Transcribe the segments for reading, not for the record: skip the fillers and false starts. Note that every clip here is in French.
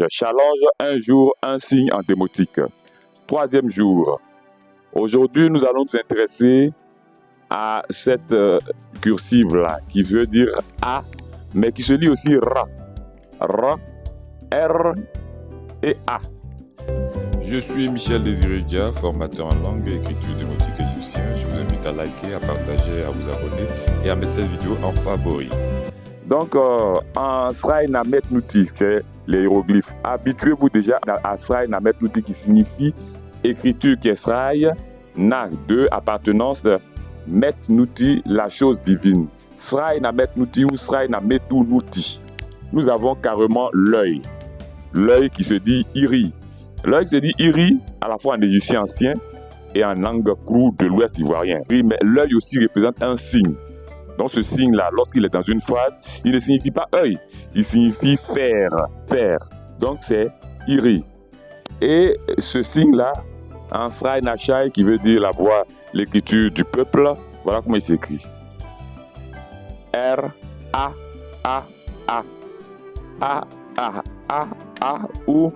Challenge, un jour, un signe en démotique. Troisième jour. Aujourd'hui, nous allons nous intéresser à cette cursive-là, qui veut dire A, mais qui se lit aussi R. R, R et A. Je suis Michel Désiré Dia, formateur en langue et écriture démotique égyptien. Je vous invite à liker, à partager, à vous abonner et à mettre cette vidéo en favori. Donc, en Sraï Namet Nouti, c'est les hiéroglyphes. Habituez-vous déjà à Sraï Namet Nouti qui signifie écriture qui est Sraï, Na, de appartenance, Met Nouti, la chose divine. Sraï Namet Nouti ou Sraï Nametou Nouti. Nous avons carrément l'œil. L'œil qui se dit Iri. L'œil se dit Iri, à la fois en égyptien ancien et en langue crue de l'ouest ivoirien. Mais l'œil aussi représente un signe. Donc ce signe-là, lorsqu'il est dans une phrase, il ne signifie pas œil, il signifie faire, faire. Donc c'est Iri. Et ce signe-là, en Sraï Nachai, qui veut dire la voix, l'écriture du peuple, voilà comment il s'écrit. R, A, A, A. A, A, A, A, ou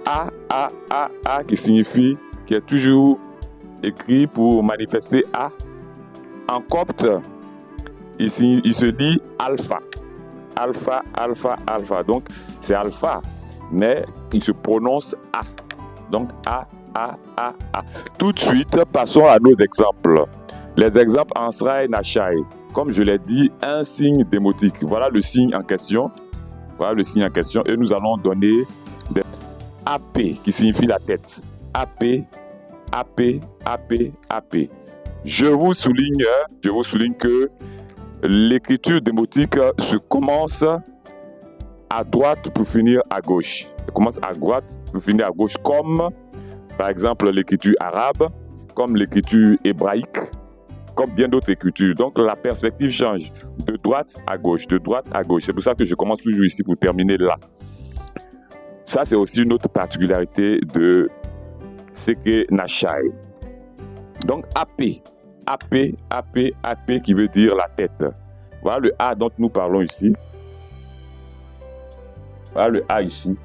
A, A, A, A, qui signifie, qui est toujours écrit pour manifester A. En copte, il se dit alpha. Alpha, alpha, alpha. Donc, c'est alpha, mais il se prononce A. Donc, A, A, A, A. Tout de suite, passons à nos exemples. Les exemples en Sraï Nachai. Comme je l'ai dit, un signe démotique. Voilà le signe en question. Voilà le signe en question. Et nous allons donner des AP, qui signifie la tête. AP, AP, AP, AP. Je vous souligne que l'écriture démotique se commence à droite pour finir à gauche. Elle commence à droite pour finir à gauche, comme par exemple l'écriture arabe, comme l'écriture hébraïque, comme bien d'autres écritures. Donc la perspective change de droite à gauche, de droite à gauche. C'est pour ça que je commence toujours ici pour terminer là. Ça, c'est aussi une autre particularité de Seke Nachai. Donc AP. AP, AP, AP qui veut dire la tête. Voilà le A dont nous parlons ici. Voilà le A ici.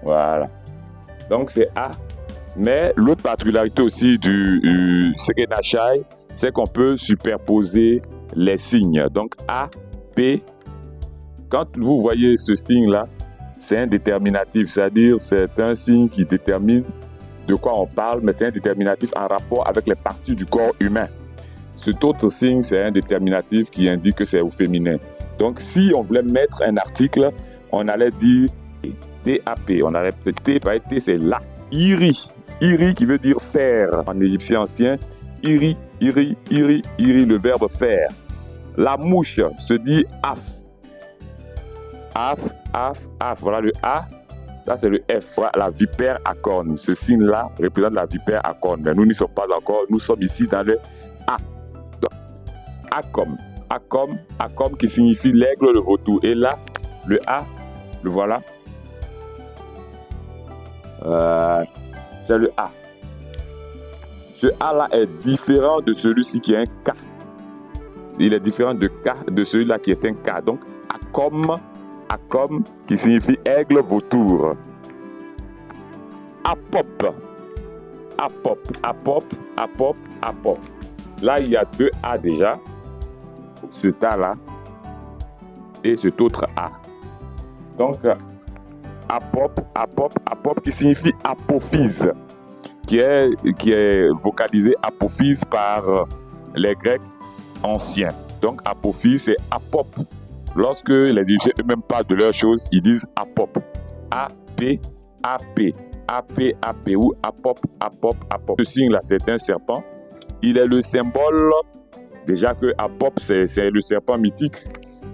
Voilà. Donc c'est A. Mais l'autre particularité aussi du Seke Nachai, c'est qu'on peut superposer les signes. Donc A, P. Quand vous voyez ce signe-là, c'est un déterminatif. C'est-à-dire c'est un signe qui détermine de quoi on parle, mais c'est un déterminatif en rapport avec les parties du corps humain. Cet autre signe, c'est un déterminatif qui indique que c'est au féminin. Donc, si on voulait mettre un article, on allait dire T-A-P. On allait T, par T, c'est la. Iri. Iri qui veut dire faire. En égyptien ancien, iri, iri, iri, iri, le verbe faire. La mouche se dit af. Af, af, af. Voilà le A. Ça, c'est le F, la vipère à cornes. Ce signe-là représente la vipère à cornes. Mais nous n'y sommes pas encore. Nous sommes ici dans le A. Donc, Acom. Acom, Acom qui signifie l'aigle, le vautour. Et là, le A, le voilà. C'est le A. Ce A-là est différent de celui-ci qui est un K. Il est différent de celui-là qui est un K. Donc, Acom. Acom qui signifie aigle vautour. Apop. Apop. Apop. Apop. Apop. Là, il y a deux A déjà. Cet A-là et cet autre A. Donc, apop, apop, apop qui signifie apophyse, qui est vocalisé apophyse par les Grecs anciens. Donc, apophyse, c'est apop. Lorsque les Égyptiens eux-mêmes parlent de leurs choses, ils disent apop. A-P, A-P, A-P, A-P ou apop, apop, apop. Ce signe-là, c'est un serpent. Il est le symbole, déjà que apop, c'est le serpent mythique.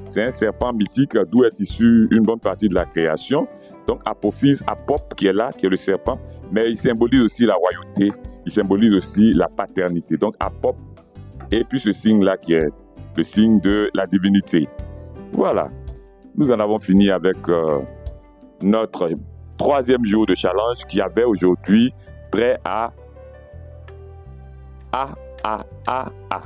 C'est un serpent mythique d'où est issue une bonne partie de la création. Donc apophyse, apop qui est là, qui est le serpent. Mais il symbolise aussi la royauté. Il symbolise aussi la paternité. Donc apop. Et puis ce signe-là qui est le signe de la divinité. Voilà, nous en avons fini avec notre troisième jour de challenge qui avait aujourd'hui trait à A, A, A, A.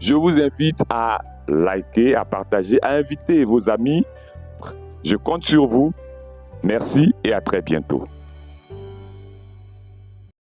Je vous invite à liker, à partager, à inviter vos amis Je compte sur vous. Merci et à très bientôt.